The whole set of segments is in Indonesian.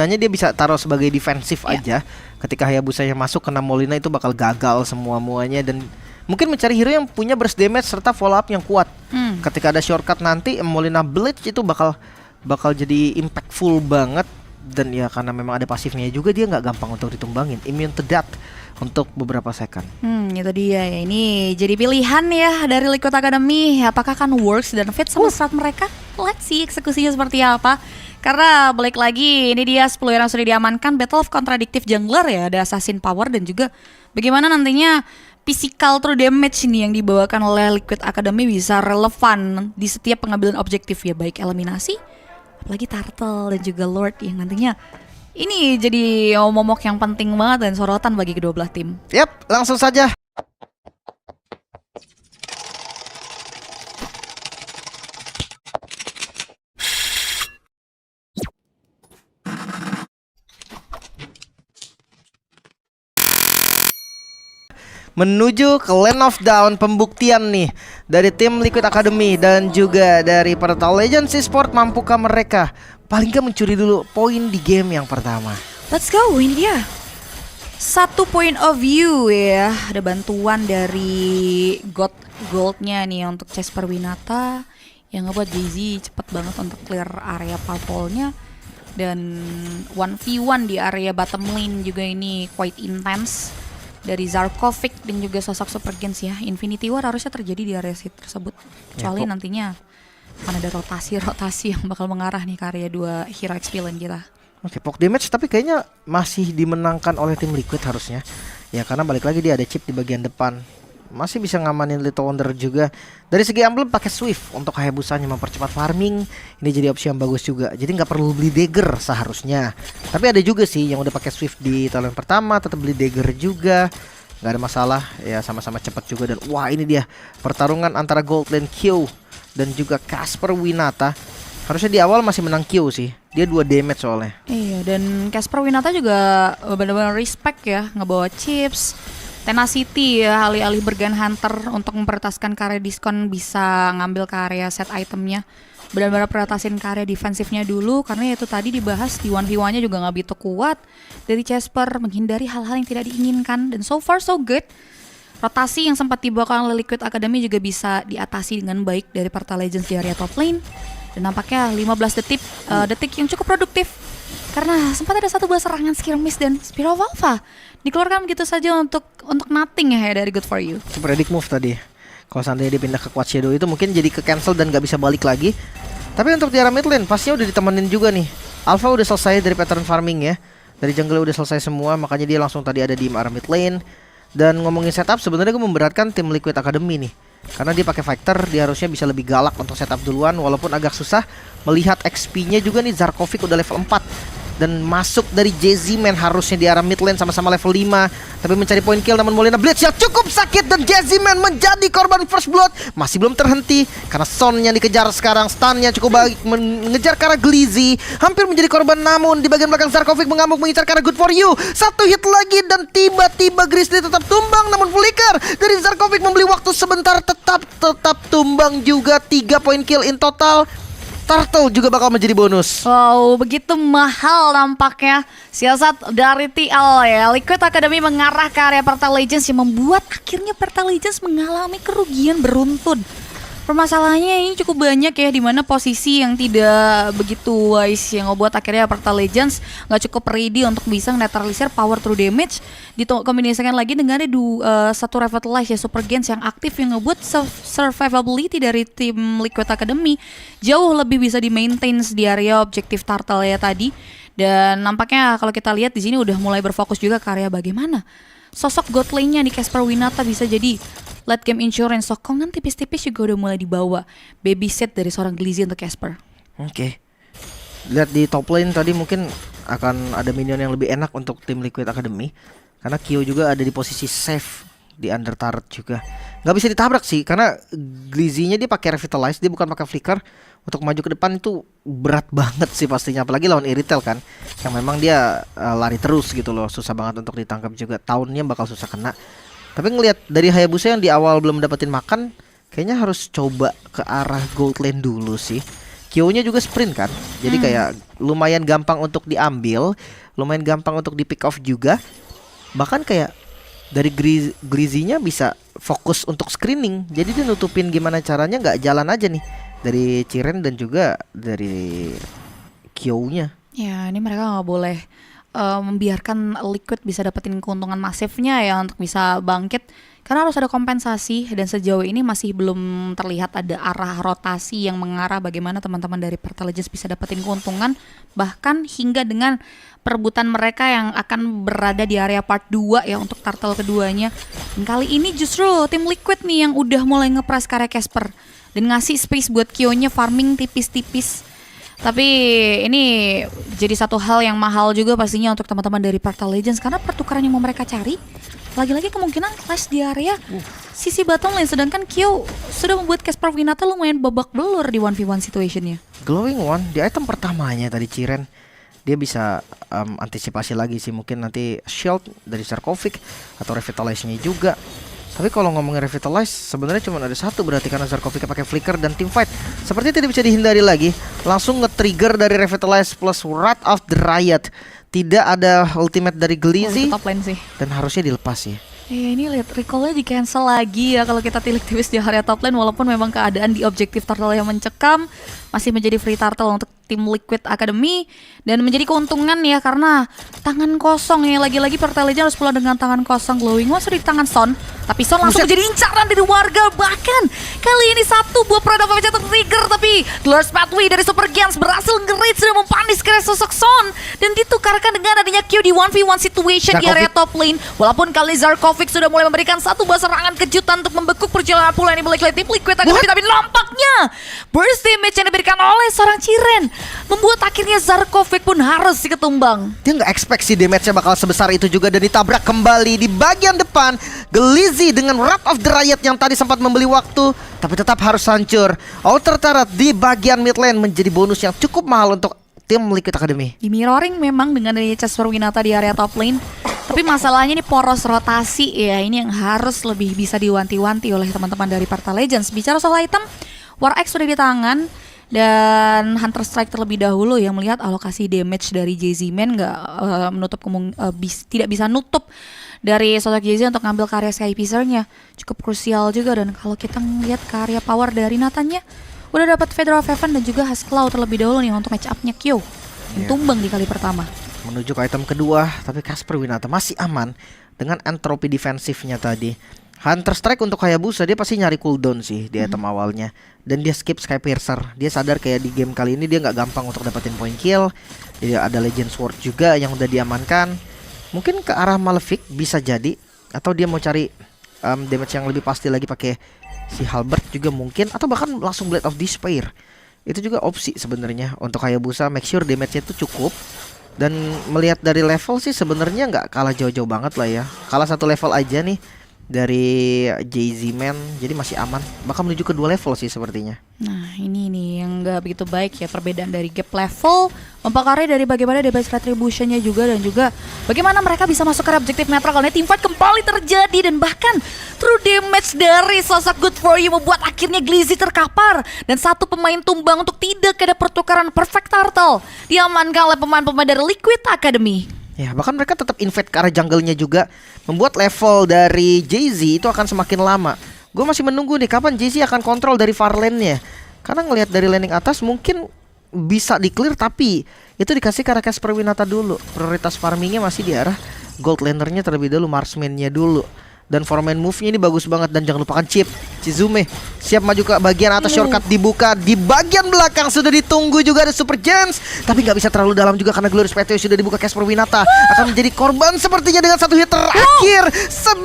Hanya dia bisa taruh sebagai defensif aja. Ketika Hayabusanya masuk kena Molina itu bakal gagal semuanya dan mungkin mencari hero yang punya burst damage serta follow up yang kuat. Ketika ada shortcut nanti Molina Blitz itu bakal jadi impactful banget. Dan ya karena memang ada pasifnya juga dia nggak gampang untuk ditumbangin. Immune to death untuk beberapa second. Itu dia ya. Ini jadi pilihan ya dari Liquid Academy. Apakah akan works dan fit sama strat mereka? Let's see eksekusinya seperti apa. Karena balik lagi, ini dia 10 yang sudah diamankan. Battle of Contradictive Jungler ya. Ada Assassin Power dan juga bagaimana nantinya physical true damage ini yang dibawakan oleh Liquid Academy bisa relevan di setiap pengambilan objektif ya. Baik eliminasi, apalagi Turtle dan juga Lord yang nantinya ini jadi momok yang penting banget dan sorotan bagi kedua belah tim. Yap, langsung saja. Menuju ke Land of Dawn, pembuktian nih dari tim Liquid Academy dan juga dari Portal Legends Esports. Mampukah mereka paling gak mencuri dulu poin di game yang pertama? Let's go, ini dia. Satu point of view ya. Ada bantuan dari goldnya nih untuk Casper Winata yang ngebuat Jay-Z cepet banget untuk clear area purple-nya. Dan 1v1 di area bottom lane juga ini quite intense dari Zarkovic dan juga sosok Super Gens ya. Infinity War harusnya terjadi di area tersebut. Kecuali nantinya akan ada rotasi yang bakal mengarah nih ke area 2 hero XP lane kita. Oke, poke damage tapi kayaknya masih dimenangkan oleh tim Liquid harusnya. Ya karena balik lagi dia ada chip di bagian depan. Masih bisa ngamanin Little Wonder juga. Dari segi emblem pakai Swift untuk Hayabusanya mempercepat farming. Ini jadi opsi yang bagus juga. Jadi nggak perlu beli dagger seharusnya. Tapi ada juga sih yang udah pakai Swift di talent pertama tetap beli dagger juga. Nggak ada masalah. Ya sama-sama cepat juga. Dan wah ini dia pertarungan antara Gold Lane Q dan juga Casper Winata. Harusnya di awal masih menang Q sih. Dia 2 damage soalnya. Iya, dan Casper Winata juga benar-benar respect ya, ngebawa chips, tenacity ya, alih-alih bergan hunter untuk mempertahankan karya diskon bisa ngambil ke area set itemnya. Benar-benar prioritasin karya defensifnya dulu karena itu tadi dibahas di 1v1-nya juga nggak begitu kuat dari Casper, menghindari hal-hal yang tidak diinginkan dan so far so good. Rotasi yang sempat dibawakan oleh Liquid Academy juga bisa diatasi dengan baik dari Portal Legends di area top lane. Dan nampaknya 15 detik yang cukup produktif karena sempat ada satu buah serangan skirmish dan Spear of Alpha dikeluarkan begitu saja untuk nothing ya dari Good For You. Itu predict move tadi. Kalau seandainya dia pindah ke Quad Shadow itu mungkin jadi ke cancel dan gak bisa balik lagi. Tapi untuk di area mid lane pastinya udah ditemenin juga nih. Alpha udah selesai dari pattern farming ya. Dari jungle udah selesai semua, makanya dia langsung tadi ada di area mid lane. Dan ngomongin setup sebenarnya gue memberatkan tim Liquid Academy nih. Karena dia pakai fighter, dia harusnya bisa lebih galak untuk setup duluan. Walaupun agak susah melihat XP-nya juga nih. Zarkovic udah level 4 dan masuk dari Jay-Z man harusnya di arah mid lane sama-sama level 5. Tapi mencari point kill namun Molina Blitz yang cukup sakit dan Jay-Z man menjadi korban first blood. Masih belum terhenti karena Son yang dikejar sekarang. Stunnya cukup baik mengejar ke arah Glizzy. Hampir menjadi korban namun di bagian belakang Zarkovic mengamuk mengincar ke arah Good For You. Satu hit lagi dan tiba-tiba Grizzly tetap tumbang namun flicker dari Zarkovic membeli waktu sebentar tetap tumbang juga. 3 point kill in total. Turtle juga bakal menjadi bonus. Wow, begitu mahal nampaknya siasat dari TL ya. Liquid Academy mengarah ke area Portal Legends yang membuat akhirnya Portal Legends mengalami kerugian beruntun. Permasalahannya ini cukup banyak ya, dimana posisi yang tidak begitu wise yang ngebuat akhirnya Portal Legends nggak cukup ready untuk bisa netralisir power true damage. Dikombinasikan lagi dengan ada satu revitalize ya Super Gens yang aktif yang ngebuat survivability dari tim Liquid Academy jauh lebih bisa di-maintain di area objektif Turtle ya tadi. Dan nampaknya kalau kita lihat di sini udah mulai berfokus juga ke area bagaimana sosok god lane-nya di Casper Winata bisa jadi late game insurance. Sokongan tipis-tipis juga udah mulai dibawa. Babysit dari seorang Glizzy untuk Casper. Oke. Lihat di top lane tadi mungkin akan ada minion yang lebih enak untuk tim Liquid Academy. Karena Kyo juga ada di posisi safe di under turret juga. Gak bisa ditabrak sih karena Glizzy-nya dia pakai revitalize, dia bukan pakai flicker. Untuk maju ke depan itu berat banget sih pastinya, apalagi lawan Iritel kan yang memang dia lari terus gitu loh, susah banget untuk ditangkap juga. Tahunnya bakal susah kena. Tapi ngelihat dari Hayabusa yang di awal belum dapetin makan, kayaknya harus coba ke arah gold lane dulu sih. Q-nya juga sprint kan. Jadi kayak lumayan gampang untuk diambil, lumayan gampang untuk di pick off juga. Bahkan kayak dari Glizzy-nya bisa fokus untuk screening. Jadi dia nutupin gimana caranya nggak jalan aja nih dari Ciren dan juga dari Q-nya. Ya, ini mereka nggak boleh membiarkan Liquid bisa dapetin keuntungan masifnya ya untuk bisa bangkit, karena harus ada kompensasi, dan sejauh ini masih belum terlihat ada arah rotasi yang mengarah bagaimana teman-teman dari Perta Legends bisa dapetin keuntungan, bahkan hingga dengan perebutan mereka yang akan berada di area part 2 ya untuk turtle keduanya. Dan kali ini justru tim Liquid nih yang udah mulai ngepres karya Casper dan ngasih space buat Kyo-nya farming tipis-tipis. Tapi ini jadi satu hal yang mahal juga pastinya untuk teman-teman dari Perta Legends, karena pertukaran yang mau mereka cari lagi-lagi kemungkinan clash di area sisi bottom lane, sedangkan Kyo sudah membuat Casper Winata lumayan babak belur di 1v1 situationnya. Glowing One di item pertamanya tadi Ciren, dia bisa antisipasi lagi sih, mungkin nanti shield dari Zarkovic atau revitalize-nya juga. Tapi kalau ngomongin revitalize sebenarnya cuma ada satu, berarti karena Zarkovic pakai flicker dan teamfight seperti tidak bisa dihindari lagi. Langsung nge-trigger dari revitalize plus Wrath of the Riot. Tidak ada ultimate dari Glizzy. Top lane sih. Dan harusnya dilepas ya. Ini lihat recall-nya di cancel lagi ya kalau kita tilik tipis di area top lane, walaupun memang keadaan di objektif turtle yang mencekam, masih menjadi free turtle untuk tim Liquid Academy, dan menjadi keuntungan ya karena tangan kosong ya, lagi-lagi Perta Legends harus pulang dengan tangan kosong. Glowing One sudah di tangan Son, tapi Son langsung menjadi incaran dari warga. Bahkan kali ini satu buah Predator bisa trigger, tapi Glorious Pathway dari Super Gens berhasil nge-raid, sudah mempanis karya sosok Son, dan ditukarkan dengan adanya Q di 1v1 situation di area top lane. Walaupun kali Zarkovic sudah mulai memberikan satu buah serangan kejutan untuk membekuk perjalanan pula ini balik tim Liquid Academy, tapi nampaknya burst damage yang diberikan oleh seorang Ciren membuat akhirnya Zarkovic pun harus diketumbang. Dia nggak expect sih damage-nya bakal sebesar itu juga, dan ditabrak kembali di bagian depan. Glizzy dengan Wrath of the Riot yang tadi sempat membeli waktu, tapi tetap harus hancur. Outer turret di bagian mid lane menjadi bonus yang cukup mahal untuk tim Liquid Academy. Di mirroring memang dengan adanya Casper Winata di area top lane, tapi masalahnya ini poros rotasi ya, ini yang harus lebih bisa diwanti-wanti oleh teman-teman dari Perta Legends. Bicara soal item, War X sudah di tangan, dan Hunter Strike terlebih dahulu yang melihat alokasi damage dari Jay-Z-Man nggak tidak bisa nutup dari sosok Jay-Z untuk ngambil karya Sky Piercer-nya. Cukup krusial juga, dan kalau kita ngelihat karya power dari Nathan-nya udah dapat Federal of Heaven dan juga Husklow terlebih dahulu nih untuk match up-nya Kyo yang tumbang di kali pertama. Menuju ke item kedua, tapi Casper Winata masih aman dengan entropi defensifnya tadi. Hunter Strike untuk Hayabusa, dia pasti nyari cooldown sih di item awalnya, dan dia skip Sky Piercer. Dia sadar kayak di game kali ini dia nggak gampang untuk dapetin point kill. Jadi ada Legend Sword juga yang udah diamankan. Mungkin ke arah Malefic bisa jadi, atau dia mau cari damage yang lebih pasti lagi pakai si Halberd juga mungkin, atau bahkan langsung Blade of Despair. Itu juga opsi sebenarnya untuk Hayabusa. Make sure damage-nya itu cukup. Dan melihat dari level sih sebenarnya nggak kalah jauh-jauh banget lah ya. Kalah satu level aja nih dari Jay-Z-Man, jadi masih aman. Bahkan menuju ke 2 level sih sepertinya. Nah ini nih yang gak begitu baik ya, perbedaan dari gap level, mempengaruhi dari bagaimana damage retribution-nya juga, dan juga bagaimana mereka bisa masuk ke objektif netral kalau teamfight kembali terjadi, dan bahkan true damage dari sosok Good For You membuat akhirnya Glizzy terkapar, dan satu pemain tumbang untuk tidak ada pertukaran perfect turtle diamankan oleh pemain-pemain dari Liquid Academy. Ya, bahkan mereka tetap invade ke arah jungle-nya juga, membuat level dari Jay-Z itu akan semakin lama. Gue masih menunggu nih kapan Jay-Z akan kontrol dari far lane-nya. Karena ngelihat dari laning atas mungkin bisa di-clear, tapi itu dikasih ke arah Casper Winata dulu. Prioritas farmingnya masih di arah gold laner-nya terlebih dahulu, marksman-nya dulu. Dan foreman move-nya ini bagus banget, dan jangan lupakan chip Chizume siap maju ke bagian atas. Shortcut dibuka di bagian belakang, sudah ditunggu juga ada Super Gems, tapi nggak bisa terlalu dalam juga karena Glorious Pathway sudah dibuka. Casper Winata akan menjadi korban sepertinya dengan satu hit terakhir,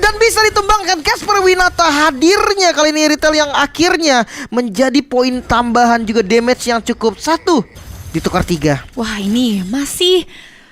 dan bisa ditumbangkan. Casper Winata hadirnya kali ini retail yang akhirnya menjadi poin tambahan juga damage yang cukup, 1 ditukar 3. Wah ini masih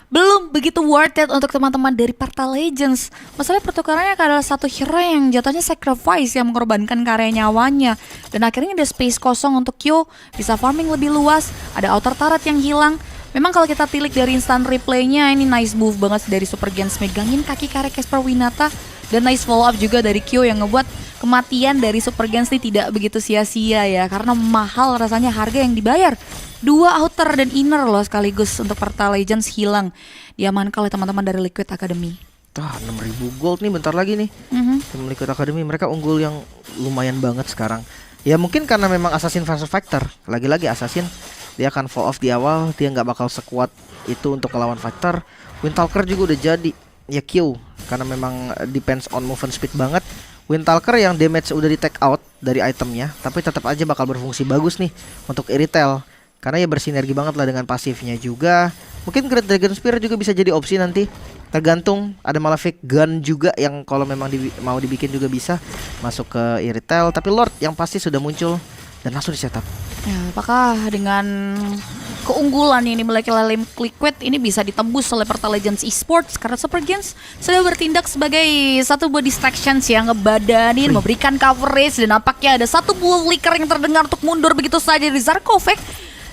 belum begitu worth it untuk teman-teman dari Perta Legends. Masalah pertukarannya adalah satu hero yang jatuhnya sacrifice, yang mengorbankan karya nyawanya, dan akhirnya ada space kosong untuk Kyo bisa farming lebih luas. Ada outer turret yang hilang. Memang kalau kita tilik dari instant replaynya, ini nice move banget dari Super Gens megangin kaki karya Casper Winata, dan nice follow up juga dari Kyo yang ngebuat kematian dari Super Gens ini tidak begitu sia-sia ya, karena mahal rasanya harga yang dibayar. 2 outer dan inner loh sekaligus untuk Perta Legends hilang, diamankan oleh teman-teman dari Liquid Academy. 6.000 gold nih bentar lagi nih. Tim Liquid Academy mereka unggul yang lumayan banget sekarang. Ya mungkin karena memang Assassin versus Factor. Lagi-lagi Assassin dia akan fall off di awal, dia nggak bakal sekuat itu untuk melawan Factor. Windtalker juga udah jadi. Ya Q karena memang depends on movement speed banget. Windtalker yang damage udah di take out dari itemnya, tapi tetap aja bakal berfungsi bagus nih untuk Irithel. Karena ya bersinergi banget lah dengan pasifnya juga. Mungkin Great Dragon Spear juga bisa jadi opsi nanti. Tergantung, ada Malefic Gun juga yang kalau memang mau dibikin juga bisa masuk ke Irithel. Tapi Lord yang pasti sudah muncul dan langsung di setup. Ya, apakah dengan keunggulan yang dimiliki oleh Liquid ini bisa ditembus oleh Perta Legends Esports? Karena Super Gens sudah bertindak sebagai satu buah distractions yang ngebadanin, memberikan coverage, dan nampaknya ada satu buah flicker yang terdengar untuk mundur begitu saja dari Zarkovek.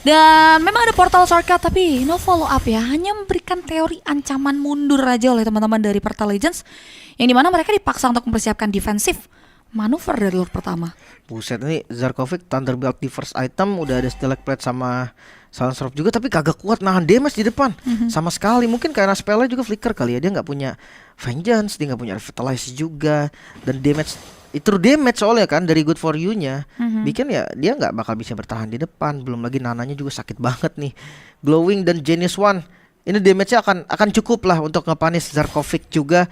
Dan memang ada portal shortcut tapi no follow up ya, hanya memberikan teori ancaman mundur aja oleh teman-teman dari Perta Legends, yang dimana mereka dipaksa untuk mempersiapkan defensif manuver dari Lord pertama. Buset, ini Zarkovik Thunderbolt di first item udah ada Stalak Plate sama Silence Robe juga, tapi kagak kuat nahan damage di depan sama sekali. Mungkin karena spellnya juga flicker kali ya, dia nggak punya Vengeance, dia nggak punya Revitalize juga, dan damage itu damage soalnya kan dari Good For You-nya bikin ya dia nggak bakal bisa bertahan di depan. Belum lagi nananya juga sakit banget nih. Glowing dan Genius One ini damage-nya akan cukup lah untuk ngepanis Zarkovik juga.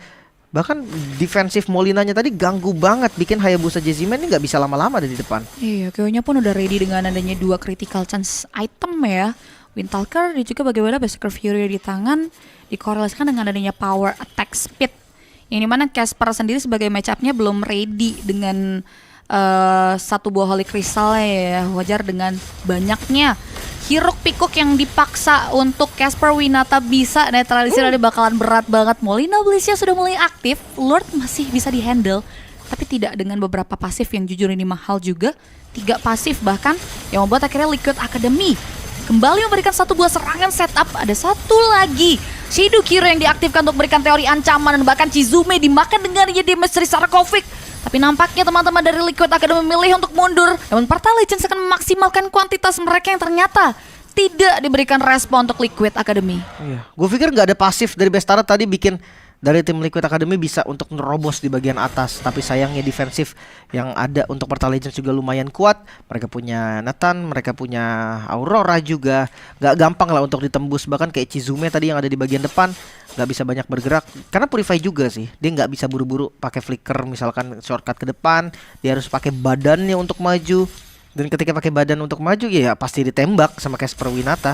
Bahkan defensif Molinanya tadi ganggu banget, bikin Hayabusa Jezimen ini nggak bisa lama-lama dari depan. Iya, kayaknya pun udah ready dengan adanya 2 critical chance item ya. Windtalker dan juga bagaimana Berserker Fury di tangan dikorelasikan dengan adanya power attack speed, yang dimana Casper sendiri sebagai match-up-nya belum ready dengan satu buah Holy Crystal ya. Wajar dengan banyaknya Hiruk Pikuk yang dipaksa untuk Casper Winata bisa netralisir, ada bakalan berat banget. Molina Blissnya sudah mulai aktif, Lord masih bisa dihandle, tapi tidak dengan beberapa pasif yang jujur ini mahal juga. 3 pasif bahkan, yang membuat akhirnya Liquid Academy kembali memberikan satu buah serangan setup. Ada satu lagi Shadow Kiro yang diaktifkan untuk memberikan teori ancaman, dan bahkan Chizume dimakan dengan damage dari Zarkovik. Tapi nampaknya teman-teman dari Liquid Academy memilih untuk mundur. Namun Perta Legends akan memaksimalkan kuantitas mereka yang ternyata tidak diberikan respon untuk Liquid Academy. Iya, gue pikir nggak ada pasif dari Bestara tadi bikin dari tim Liquid Academy bisa untuk nerobos di bagian atas. Tapi sayangnya defensif yang ada untuk Perta Legends juga lumayan kuat. Mereka punya Nathan, mereka punya Aurora juga. Gak gampang lah untuk ditembus. Bahkan kayak Chizume tadi yang ada di bagian depan gak bisa banyak bergerak. Karena Purify juga sih, dia gak bisa buru-buru pakai flicker misalkan shortcut ke depan. Dia harus pakai badannya untuk maju. Dan ketika pakai badan untuk maju ya pasti ditembak sama Casper Winata.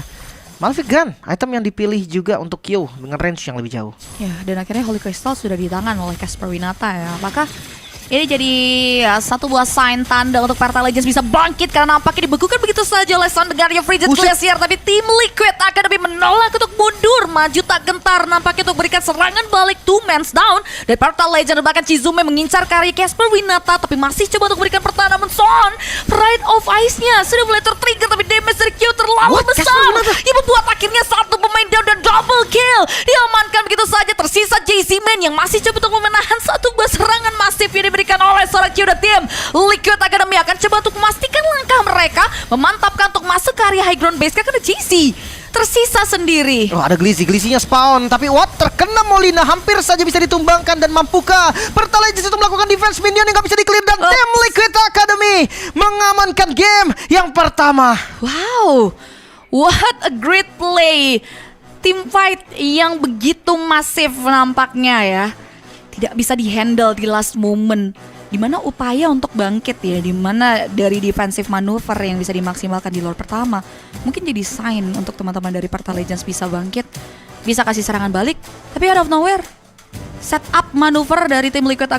Malefic Gun, item yang dipilih juga untuk Q dengan range yang lebih jauh. Ya, dan akhirnya Holy Crystal sudah di tangan oleh Casper Winata ya. Maka ini jadi satu buah sign tanda untuk Perta Legends bisa bangkit, karena nampaknya dibekukan begitu saja oleh Soundgarden Frigid Glacier. Tapi tim Liquid Academy menolak untuk mundur, maju tak gentar nampaknya untuk berikan serangan balik 2 man's down. Dan Perta Legends bahkan Chizume mengincar karya Casper Winata, tapi masih coba untuk berikan pertahanan. Son, Pride of Ice-nya sudah mulai tertrigger, tapi damage dari Q terlalu besar. Ini membuat akhirnya satu pemain down dan double kill diamankan begitu saja. Tersisa JC-Man yang masih coba untuk menahan satu buah serangan masif yang diberikan oleh seorang Q dan tim Liquid Academy. Akan coba untuk memastikan langkah mereka, memantapkan untuk masuk ke area high ground base karena JC tersisa sendiri. Oh, ada Glizzy-nya spawn, tapi terkena Molina, hampir saja bisa ditumbangkan. Dan mampukah Perta Legends untuk melakukan defense minion yang gak bisa di-clear, dan tim Liquid Academy mengamankan game yang pertama. Wow, what a great play. Team fight yang begitu masif nampaknya ya, tidak bisa dihandle di last moment, dimana upaya untuk bangkit ya, dimana dari defensive manuver yang bisa dimaksimalkan di Lord pertama mungkin jadi sign untuk teman-teman dari Perta Legends bisa bangkit, bisa kasih serangan balik. Tapi out of nowhere, setup manuver dari tim Liquid